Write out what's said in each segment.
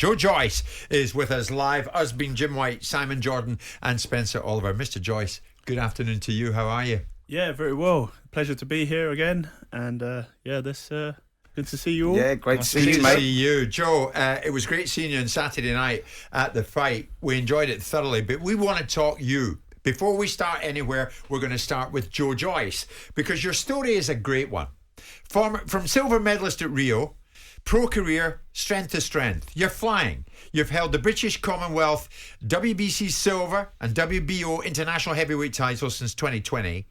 Joe Joyce is with us live. Us being Jim White, Simon Jordan and Spencer Oliver. Mr. Joyce, good afternoon to you. How are you? Yeah, very well. Pleasure to be here again. And good to see you all. Yeah, great to see Good you, to mate. see you. Joe, it was great seeing you on Saturday night at the fight. We enjoyed it thoroughly, but we want to talk you. Before we start anywhere, we're going to start with Joe Joyce, because your story is a great one. From silver medalist at Rio, pro career, strength to strength. You're flying. You've held the British Commonwealth, WBC silver and WBO international heavyweight titles since 2020,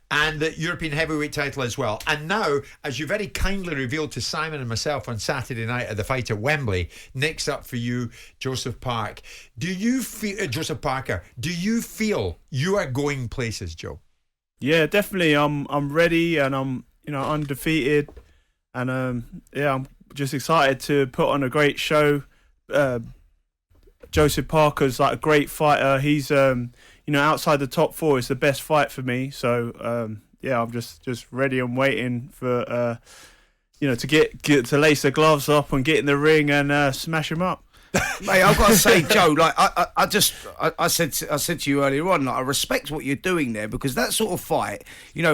and the European heavyweight title as well. And now, as you very kindly revealed to Simon and myself on Saturday night at the fight at Wembley, next up for you, Joseph Parker. Do you feel you are going places, Joe? Yeah, definitely. I'm ready, and I'm undefeated, and I'm just excited to put on a great show. Joseph Parker's like a great fighter. He's outside the top four. It's the best fight for me. So I'm just ready and waiting for to get to lace the gloves up and get in the ring and smash him up. Mate, I've got to say, Joe, like I said to you earlier on, like, I respect what you're doing there, because that sort of fight,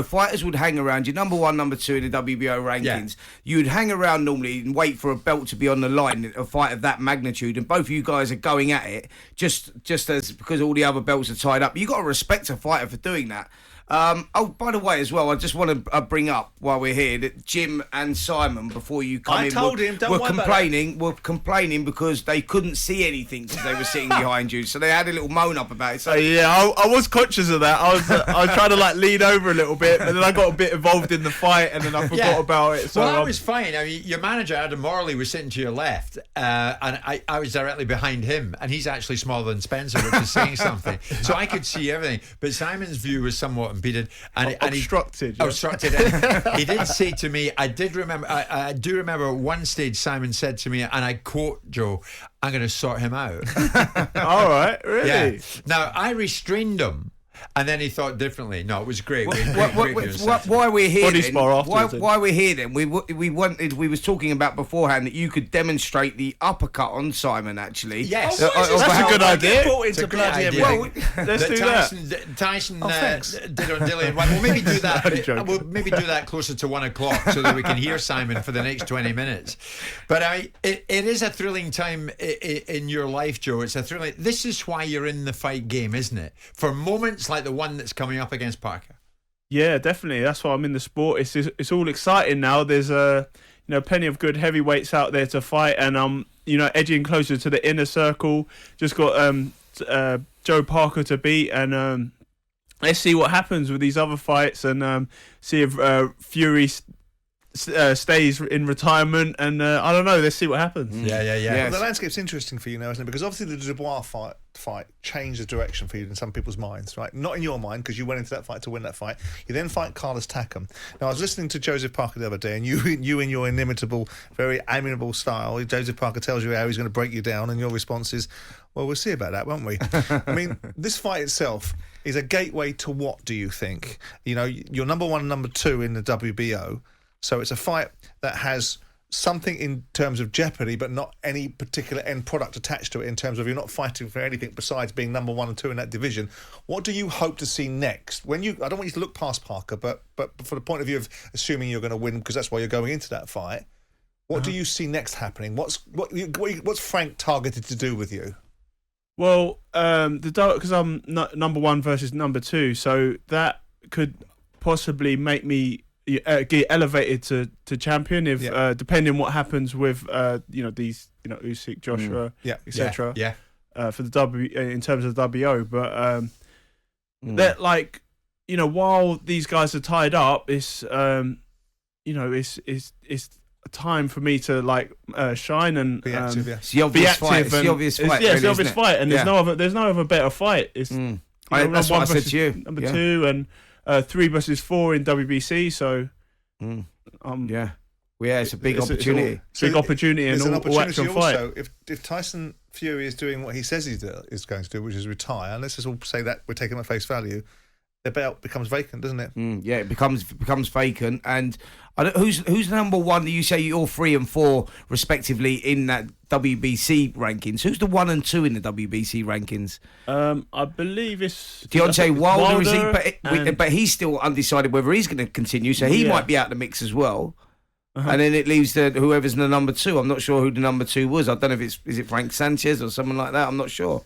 fighters would hang around. You're number one, number two in the WBO rankings. Yeah. You'd hang around normally and wait for a belt to be on the line, a fight of that magnitude, and both of you guys are going at it just as because all the other belts are tied up. You got to respect a fighter for doing that. By the way, as well, I just want to bring up while we're here that Jim and Simon, before you come were complaining because they couldn't see anything because they were sitting behind you. So they had a little moan up about it. So I was conscious of that. I was trying to lean over a little bit, but then I got a bit involved in the fight and then I forgot about it. So I was fine. I mean, your manager Adam Morley was sitting to your left, and I was directly behind him, and he's actually smaller than Spencer, which is saying something. So I could see everything, but Simon's view was somewhat impeded and obstructed. Obstructed. And he did say to me, I do remember at one stage Simon said to me, and I quote Joe, "I'm going to sort him out." All right, really? Yeah. Now I restrained him. And then he thought differently. No, it was great. Why we're here then? Why we're here then? We was talking about beforehand that you could demonstrate the uppercut on Simon. Actually, yes, that's a good idea. It's a great idea. Well, let's do Tyson did on Dillian. We'll maybe do that. We'll maybe do that closer to 1 o'clock so that we can hear Simon for the next 20 minutes. But it is a thrilling time in your life, Joe. It's a thrilling. This is why you're in the fight game, isn't it? For moments like the one that's coming up against Parker. Yeah, definitely. That's why I'm in the sport. It's all exciting now. There's plenty of good heavyweights out there to fight, and I'm edging closer to the inner circle. Just got Joe Parker to beat, and let's see what happens with these other fights, and see if Fury stays in retirement, and I don't know. Let's see what happens. Yeah. Well, the landscape's interesting for you now, isn't it? Because obviously the Dubois fight changed the direction for you in some people's minds, right? Not in your mind, because you went into that fight to win that fight. You then fight Carlos Takam. Now, I was listening to Joseph Parker the other day, and you in your inimitable, very amiable style, Joseph Parker tells you how he's going to break you down, and your response is, well, we'll see about that, won't we? I mean, this fight itself is a gateway to what, do you think? You're number one and number two in the WBO. So it's a fight that has something in terms of jeopardy, but not any particular end product attached to it in terms of you're not fighting for anything besides being number one and two in that division. What do you hope to see next? I don't want you to look past Parker, but for the point of view of assuming you're going to win, because that's why you're going into that fight, what do you see next happening? What's Frank targeted to do with you? Well, because I'm number one versus number two, so that could possibly make me get elevated to champion if depending what happens with these Usyk, Joshua, etc. For the in terms of the WO, but that while these guys are tied up, it's it's a time for me to shine and be active. It's the obvious fight. It's the obvious fight. It's the obvious fight, and there's no other better fight. It's that's what I said to you. Number two and 3 versus 4 in WBC. So it's a big opportunity. Big opportunity, and all action fight. Also, if Tyson Fury is doing what he says he is going to do, which is retire, and let's just all say that we're taking at face value, their belt becomes vacant, doesn't it? Yeah, it becomes vacant. And who's number one? You say you're 3 and 4 respectively in that WBC rankings. Who's the 1 and 2 in the WBC rankings? I believe it's Deontay Wilder, is and but he's still undecided whether he's going to continue, so he might be out of the mix as well. And then it leaves whoever's the number 2. I'm not sure who the number 2 was. I don't know if is it Frank Sanchez or someone like that. I'm not sure.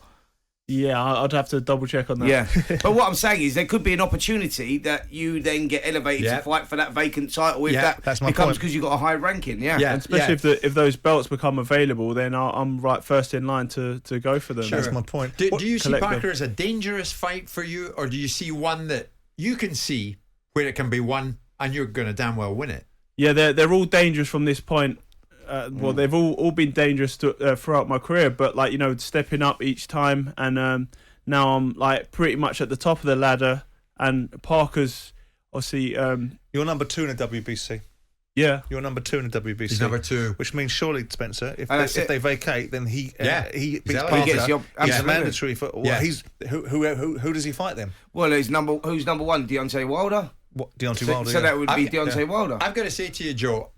Yeah, I'd have to double check on that. Yeah, but what I'm saying is there could be an opportunity that you then get elevated to fight for that vacant title if that that's my becomes point. because you've got a high ranking. Yeah, And especially if those belts become available, then I'm right first in line to go for them. Sure. That's my point. Do you see collect Parker them. as a dangerous fight for you, or do you see one that you can see where it can be won and you're going to damn well win it? Yeah, they're all dangerous from this point. Well, they've all been dangerous throughout my career, but like stepping up each time, and now I'm like pretty much at the top of the ladder. And Parker's obviously You're number 2 in the WBC. yeah. You're number 2 in the WBC. He's number 2. Which means surely, Spencer, if it. they vacate, then he beats Exactly. Parker. He gets the He's absolutely. mandatory for. Well, Yeah. he's who does he fight then? Well, who's number 1? Deontay Wilder. What, Deontay So, Wilder? so yeah. that would be Deontay Wilder. I've got to say to you, Joe,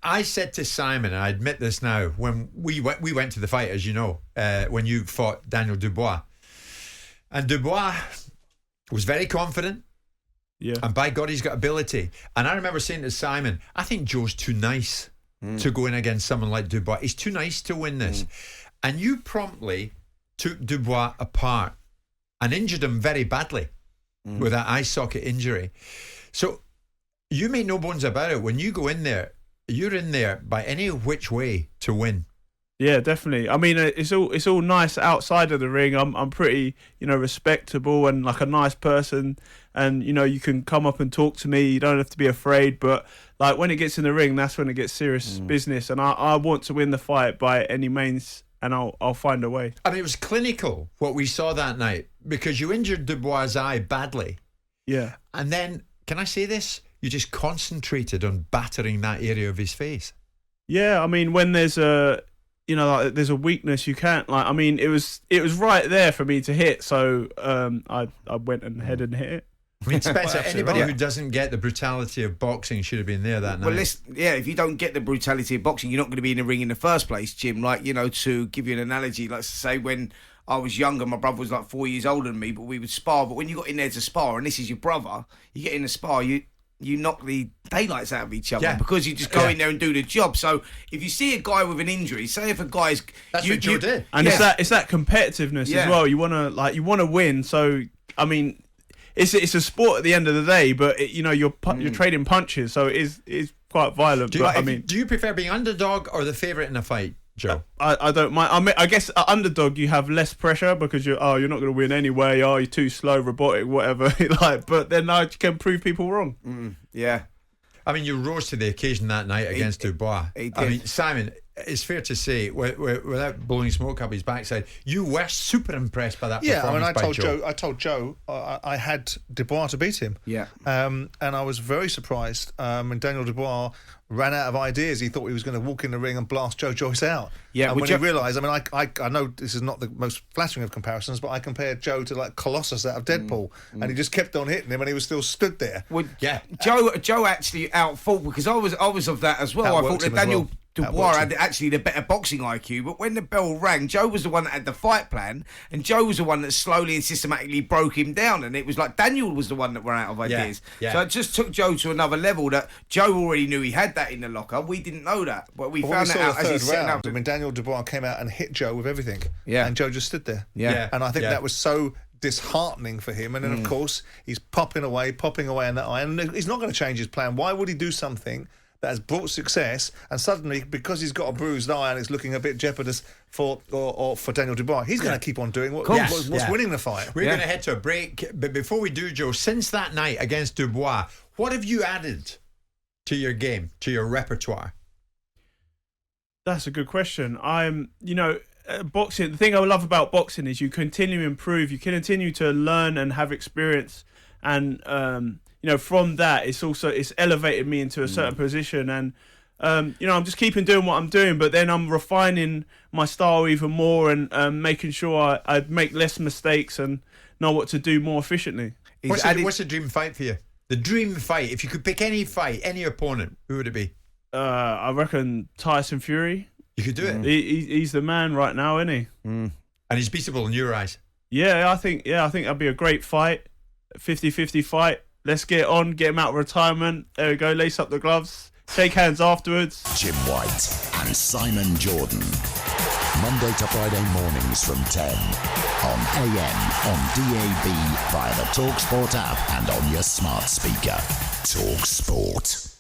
I said to Simon, and I admit this now, when we went to the fight, as you know, when you fought Daniel Dubois. And Dubois was very confident. Yeah. And by God, he's got ability. And I remember saying to Simon, I think Joe's too nice to go in against someone like Dubois. He's too nice to win this. And you promptly took Dubois apart and injured him very badly with that eye socket injury. So you make no bones about it. When you go in there, you're in there by any which way to win. Yeah, definitely. I mean, it's all nice outside of the ring. I'm pretty, respectable and like a nice person, and you can come up and talk to me. You don't have to be afraid. But like when it gets in the ring, that's when it gets serious business. And I want to win the fight by any means, and I'll find a way. I mean, it was clinical what we saw that night because you injured Dubois' eye badly, Yeah. and then can I say this? You just concentrated on battering that area of his face. Yeah, I mean, when there's like there's a weakness, you can't I mean, it was right there for me to hit, so I went ahead and hit it. I mean, Spencer, Well, anybody right. who doesn't get the brutality of boxing should have been there that night. Well, if you don't get the brutality of boxing, you're not going to be in the ring in the first place, Jim. Like, to give you an analogy, like say when I was younger, my brother was like 4 years older than me, but we would spar. But when you got in there to spar, and this is your brother, you get in the spar, you knock the daylights out of each other because you just go in there and do the job. So if you see a guy with an injury, say if a guy's... That's what Joe did. And it's that competitiveness as well. You wanna win. So I mean, it's a sport at the end of the day, but you're trading punches, so it is quite violent. Do you prefer being underdog or the favourite in a fight, Joe? I don't mind. I mean, I guess underdog, you have less pressure because you're not going to win anyway. You're too slow, robotic, whatever. But then I can prove people wrong. Yeah. I mean, you rose to the occasion that night against Dubois. he did. I mean, Simon, it's fair to say, without blowing smoke up his backside, you were super impressed by that Yeah, I mean, performance by Joe. I told Joe I had Dubois to beat him. Yeah. And I was very surprised when Daniel Dubois ran out of ideas. He thought he was going to walk in the ring and blast Joyce out. Yeah, and well, when Joe- he realised, I mean, I know this is not the most flattering of comparisons, but I compared Joe to like Colossus out of Deadpool, and he just kept on hitting him, and he was still stood there. Well, Yeah. Joe actually outfought, because I was of that as well. I Outworked thought that him as Daniel well. Dubois Outworked had him. actually the better boxing IQ, but when the bell rang, Joe was the one that had the fight plan, and Joe was the one that slowly and systematically broke him down, and it was like Daniel was the one that ran out of ideas. yeah. So it just took Joe to another level that Joe already knew he had that in the locker. We didn't know that, but we But when found we that saw out the as third he's setting round, up. I mean, Daniel Dubois came out and hit Joe with everything. Yeah. And Joe just stood there. Yeah. And I think Yeah. that was so disheartening for him. And then, of course, he's popping away in that eye. And he's not going to change his plan. Why would he do something that has brought success, and suddenly, because he's got a bruised eye and it's looking a bit jeopardous for Daniel Dubois, he's going to keep on doing what's winning the fight. We're going to head to a break, but before we do, Joe, since that night against Dubois, what have you added to your game, to your repertoire? That's a good question. Boxing. The thing I love about boxing is you continue to improve. You continue to learn and have experience, and from that, it's elevated me into a certain position, and I'm just keeping doing what I'm doing, but then I'm refining my style even more and making sure I make less mistakes and know what to do more efficiently. What's the dream fight for you? The dream fight. If you could pick any fight, any opponent, who would it be? I reckon Tyson Fury. You could do it. He's the man right now, isn't he? And he's beatable in your eyes. Yeah, I think that'd be a great fight. 50-50 fight. Let's get on, get him out of retirement. There we go, lace up the gloves, shake hands afterwards. Jim White and Simon Jordan. Monday to Friday mornings from 10 on AM, on DAB, via the talkSPORT app and on your smart speaker. talkSPORT.